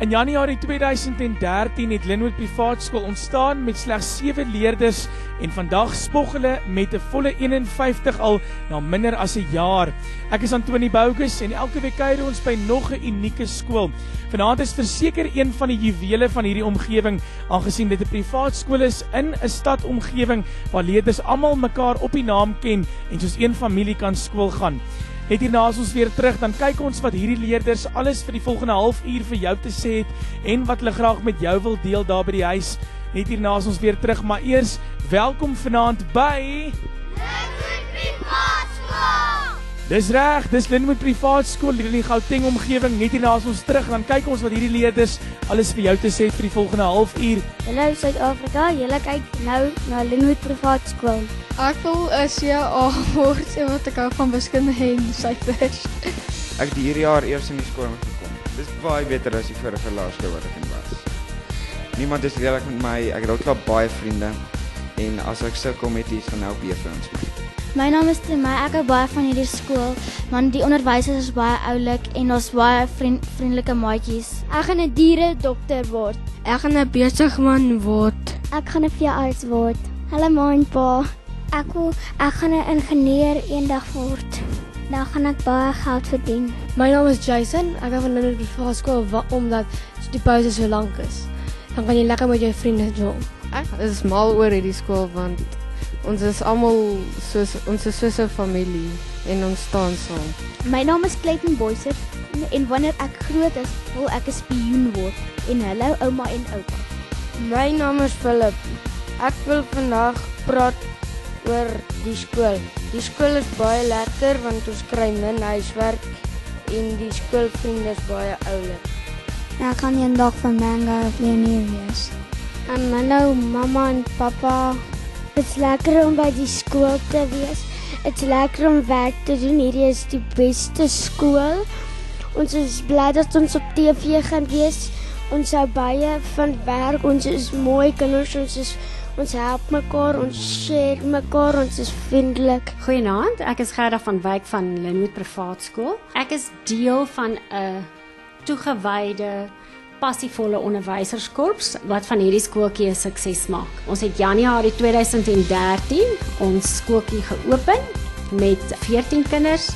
In Januarie 2013 het Linwood Privaat Skool ontstaan met slegs 7 leerders en vandag spog hulle met 'n volle 51 al na minder as 'n jaar. Ek is Antoni Bougus en elke week kuier ons by nog 'n unieke skool. Vanaand is verseker een van die juwele van hierdie omgewing, aangesien dit 'n privaat skool is in 'n stadomgewing waar leerders almal mekaar op die naam ken en soos een familie kan skool gaan. Net hierna as ons weer terug, dan kyk ons wat hierdie leerders alles vir die volgende halfuur vir jou te sê het en wat hulle graag met jou wil deel daar by die huis. Net hierna as ons weer terug, maar eers welkom vanaand by Linwood Privaat Skool. Dis reg, dis Linwood Privaat Skool hier in die Gauteng omgewing. Net hierna as ons terug, dan kyk ons wat hierdie leerders alles vir jou te sê het vir die volgende halfuur. Hallo Suid-Afrika, julle kyk nou na Linwood Privaat Skool. Ek wil 'n CA word, want ek hou van wiskunde en syfers. Ek het hierdie jaar eers in die skool gekom. Dis baie beter as die vorige laerskool wat ek in was. Niemand is lelik met my, ek het ook al baie vriende en as ek sukkel met iets dan help juffrouens my. My naam is Timmy, ek hou baie van hierdie skool, want die onderwysers is baie oulik en ons baie vriendelike maatjies. Ek gaan 'n dieredokter word. Ek gaan 'n besigman word. Ek gaan 'n veearts word. Hallo ma en pa. Ek gaan 'n ingenieur eendag word. Dan gaan ek baie geld verdien. My naam is Jason. Ek hou van Linwood Privaat Skool omdat die pauze so lank is. Dan kan jy lekker met jou vriende dol. Ek is mal oor hierdie skool want ons is almal soos 'n familie en ons staan saam. My naam is Clayton Boyser en wanneer ek groot is, wil ek 'n spioen word. En hallo ouma en oupa. My naam is Philip. Ek wil vandag praat oor die skool. Die skool is baie lekker want ons kry min huiswerk en die skoolvriende is baie oulik. Ek gaan eendag van Mango pionier wees. Hallo mamma en papa. Het is lekker om by die skool te wees. Het is lekker om werk te doen. Hierdie is die beste skool. Ons is bly dat ons op TV gaan wees. Ons hou baie van werk. Ons is mooi kinders. Ons help mekaar, ons share mekaar, ons is vriendelik. Goeienaand, ek is Gerda van Wyk van Linwood Privaat Skool. Ek is deel van 'n toegewyde, passievolle onderwyserskorps wat van hierdie skooltjie 'n sukses maak. Ons het Januarie 2013 ons skooltjie geopen met 14 kinders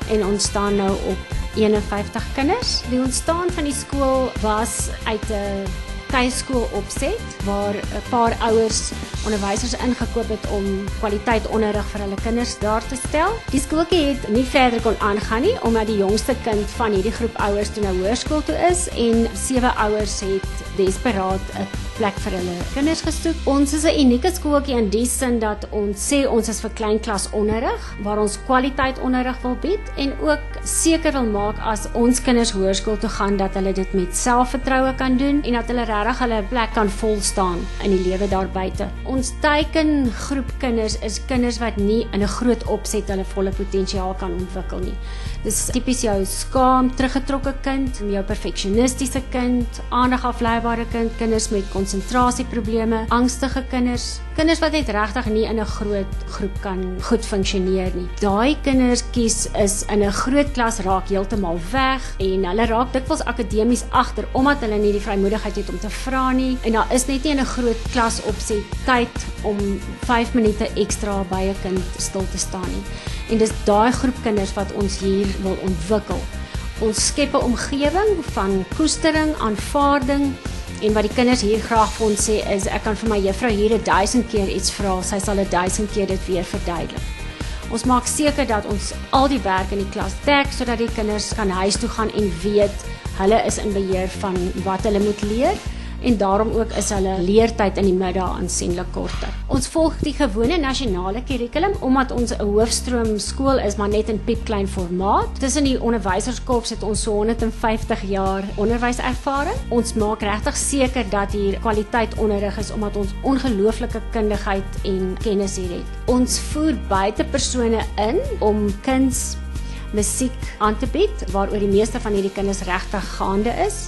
en ons staan nou op 51 kinders. Die ontstaan van die skool was uit 'n tuiskool opset waar 'n paar ouers onderwysers ingekoop het om kwaliteit onderrig vir hulle kinders daar te stel. Die skooltjie het nie verder kon aangaan nie omdat die jongste kind van hierdie groep ouers toe na hoërskool toe is en 7 ouers het desperaat 'n plek vir hulle kinders gesoek. Ons is 'n unieke skooltjie in die sin dat ons sê ons is vir kleinklas onderrig waar ons kwaliteit onderrig wil bied en ook seker wil maak as ons kinders hoërskool toe gaan dat hulle dit met selfvertroue kan doen en dat hulle regtig hulle plek kan volstaan in die lewe daar buite. Ons teikengroep kinders is kinders wat nie in 'n groot opset hulle volle potensiaal kan ontwikkel nie. Dis tipies jou skaam, teruggetrokke kind, jou perfeksionistiese kind, aandagafleibare kind, kinders met konsentrasieprobleme, angstige kinders, kinders wat net regtig nie in 'n groot groep kan goed funksioneer nie. Daai kindertjies is in 'n groot klas raak heeltemal weg en hulle raak dikwels akademies agter omdat hulle nie die vrymoedigheid het om te vra nie en daar is net nie in 'n groot klas opset tyd om 5 minute ekstra by 'n kind stil te staan nie. En dis daai groep kinders wat ons hier wil ontwikkel. Ons skep 'n omgewing van koestering, aanvaarding en wat die kinders hier graag vir ons sê is ek kan vir my juffrou hier 1000 keer iets vra, sy sal 1000 keer dit weer verduidelik. Ons maak seker dat ons al die werk in die klas dek sodat die kinders kan huis toe gaan en weet hulle is in beheer van wat hulle moet leer. En daarom ook is hulle leertyd in die middag aansienlik korter. Ons volg die gewone nasionale kurrikulum omdat ons 'n hoofstroom skool is, maar net in piepklein formaat. Tussen die onderwyserskorps het ons so 150 jaar onderwyservaring. Ons maak regtig seker dat hier kwaliteit onderrig is omdat ons ongelooflike kundigheid en kennis hier het. Ons voer buitepersone in om kuns, musiek aan te bied waaroor die meeste van hierdie kinders regtig gaande is.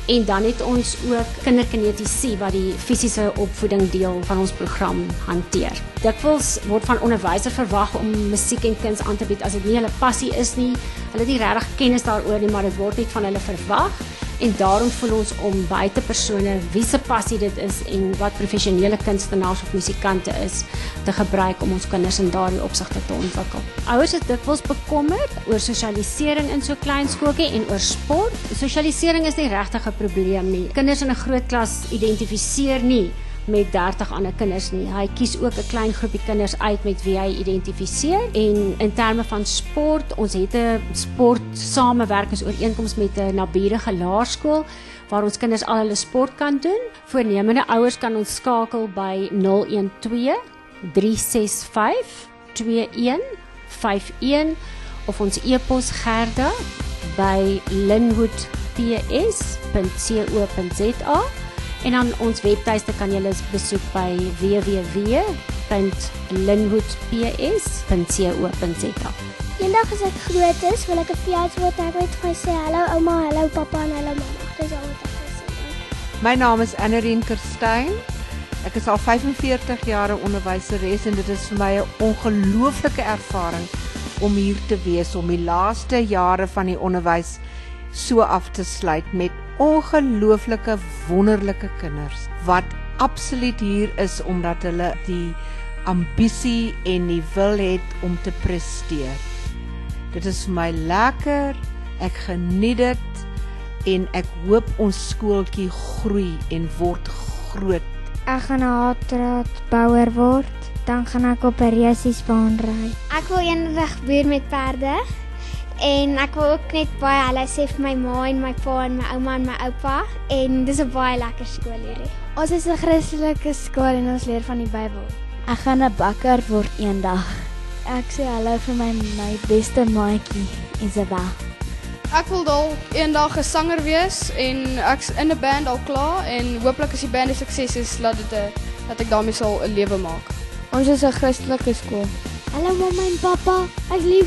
En dan het ons ook kinderkinetiese wat die fisiese opvoeding deel van ons program hanteer. Dikwels word van onderwysers verwag om musiek en kuns aan te bied as dit nie hulle passie is nie. Hulle het nie regtig kennis daaroor nie, maar dit word net van hulle verwag. En daarom voel ons om buitepersone wie se passie dit is en wat professionele kunstenaars of musikante is te gebruik om ons kinders in daardie opsigte te ontwikkel. Ouers is dikwels bekommerd oor sosialisering in so klein skooltjie en oor sport. Sosialisering is nie regtig 'n probleem nie. Kinders in 'n groot klas identifiseer nie met 30 ander kinders nie. Hy kies ook 'n klein groepie kinders uit met wie hy identifiseer. En in terme van sport, ons het 'n sport samewerkingsooreenkoms met 'n naburige laerskool waar ons kinders al hulle sport kan doen. Voornemende ouers kan ons skakel by 012 365 2151 of ons e-pos Gerda by linwoodps.co.za. En dan ons webtuiste kan julle besoek by www.linwoodps.co.za. Eendag as ek groot is, wil ek 'n fietsboot hê met vir sê hallo ouma, hallo pappa en hallo mamma. Dis al wat ek wil sê. My naam is Annerien Kerstyn. Ek is al 45 jaar 'n onderwyseres en dit is vir my 'n ongelooflike ervaring om hier te wees, om die laaste jare van die onderwys so af te sluit met ongelooflike wonderlike kinders wat absoluut hier is omdat hulle die ambisie en die wil het om te presteer. Dit is vir my lekker, ek geniet dit en ek hoop ons skooltjie groei en word groot. Ek gaan 'n haatraadbouer word, dan gaan ek op 'n resiesbaan ry. Ek wil eendag boer met perde. En ek wil ook net baie hallo sê vir my ma en my pa en my ouma en my oupa. En dis 'n baie lekker skool hierdie. Ons is 'n Christelike skool en ons leer van die Bybel. Ek gaan 'n bakker word eendag. Ek sê hallo vir my beste maatjie, Isabel. Ek wil dalk eendag 'n sanger wees en ek's in 'n band al klaar en hooplik as die band 'n sukses is, dat ek daarmee sal 'n lewe maak. Ons is 'n Christelike skool. Hallo mamma en pappa. Ek lief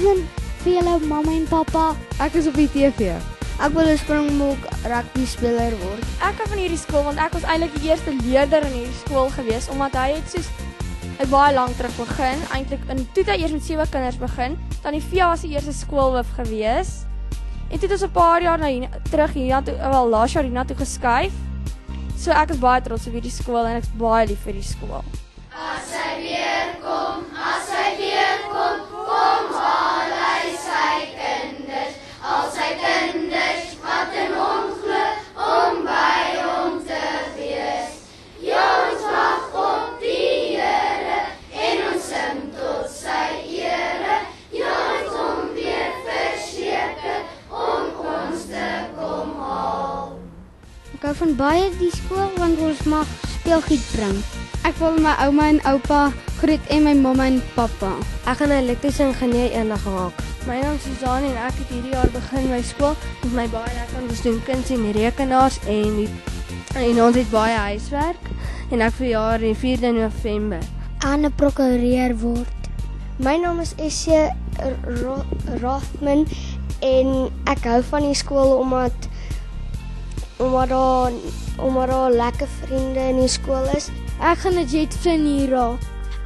vir julle mamma en pappa. Ek is op die TV. Ek wil 'n springbok rugby speler word. Ek kom van hierdie skool want ek was eintlik die eerste leerder in hierdie skool gewees omdat hy het soos baie lank terug begin. Eintlik toe het hy eers met 7 kinders begin. Dan die VIA was die eerste skoolhoof gewees. En toe het ons 'n paar jaar terug hiernatoe, wel laas jaar hiernatoe geskuif. So ek is baie trots op hierdie skool en ek is baie lief vir die skool. As hy weer kom, kom haal hy sy kinders, al sy kinders wat in hom glo, om by hom te wees. Ja, ons wag op die Here en ons sing tot sy ere. Ja, ons hom weer verseker om ons te kom haal. Ek hou van baie die skool want ons mag speelgoed bring. Ek wil my ouma en oupa groet en my mamma en pappa. Ek gaan 'n elektriese ingenieur eendag raak. My naam is Suzanne en ek het hierdie jaar begin my skool. Met my baie lekker ons doen kuns en rekenaars en ons het baie huiswerk en ek verjaar die 4de November. Ek gaan 'n prokureur word. My naam is Essie Rothman en ek hou van die skool omdat daar lekker vriende in die skool is. Ek gaan 'n jetvlieger raak.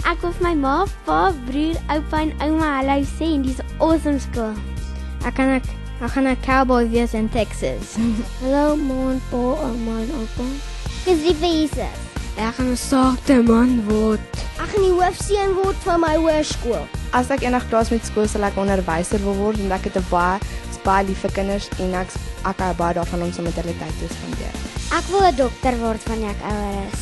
Ek wil vir my ma, pa, broer, oupa en ouma hallo sê en dis 'n awesome skool. Ek gaan 'n cowboy wees in Texas. Hallo ma en pa, ouma en oupa. Dis lief vir Jesus. Ek gaan 'n saakteman word. Ek gaan die hoofseun word van my hoërskool. As ek eendag klaar is met skool, sal ek onderwyser wil word want ek het 'n baie lieve kinders en ek hou baie daarvan om saam met hulle tyd te spandeer. Ek wil 'n dokter word wanneer ek ouer is.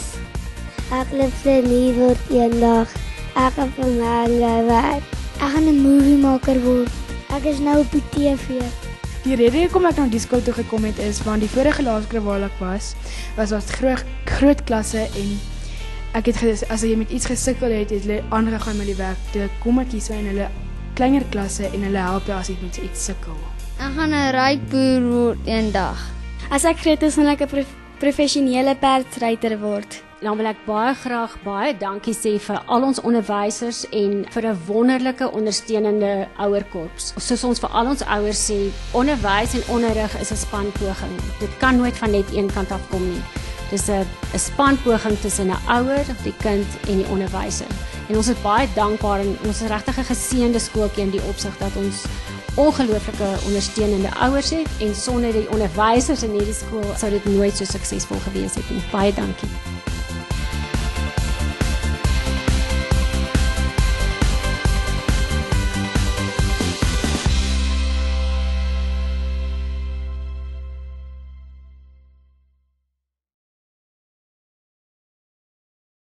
Ek wil verlief word eendag. Ek gaan vir my werk. Ek gaan 'n moviemaker word. Ek is nou op die TV. Die rede hoekom ek na die skool toe gekom het is want die vorige laerskool waar ek was groot klasse en ek het as jy met iets gesukkel het hulle aangegaan met die werk. Toe kom ek hier so in hulle kleiner klasse en hulle help jou as jy met iets sukkel. Ek gaan 'n ryk boer word eendag. As ek groot is, wil ek 'n professionele perdryter word. Dan wil ek baie graag baie dankie sê vir al ons onderwysers en vir 'n wonderlike ondersteunende ouerkorps. Soos ons vir al ons ouers sê, onderwys en onderrig is 'n spanpoging. Dit kan nooit van net een kant af kom nie. Dis 'n spanpoging tussen 'n ouer, die kind en die onderwyser. En ons is baie dankbaar en ons is regtig 'n geseënde skooltjie in die opsig dat ons ongelooflike ondersteunende ouers het en sonder die onderwysers in hierdie skool sou dit nooit so suksesvol gewees het nie. Baie dankie.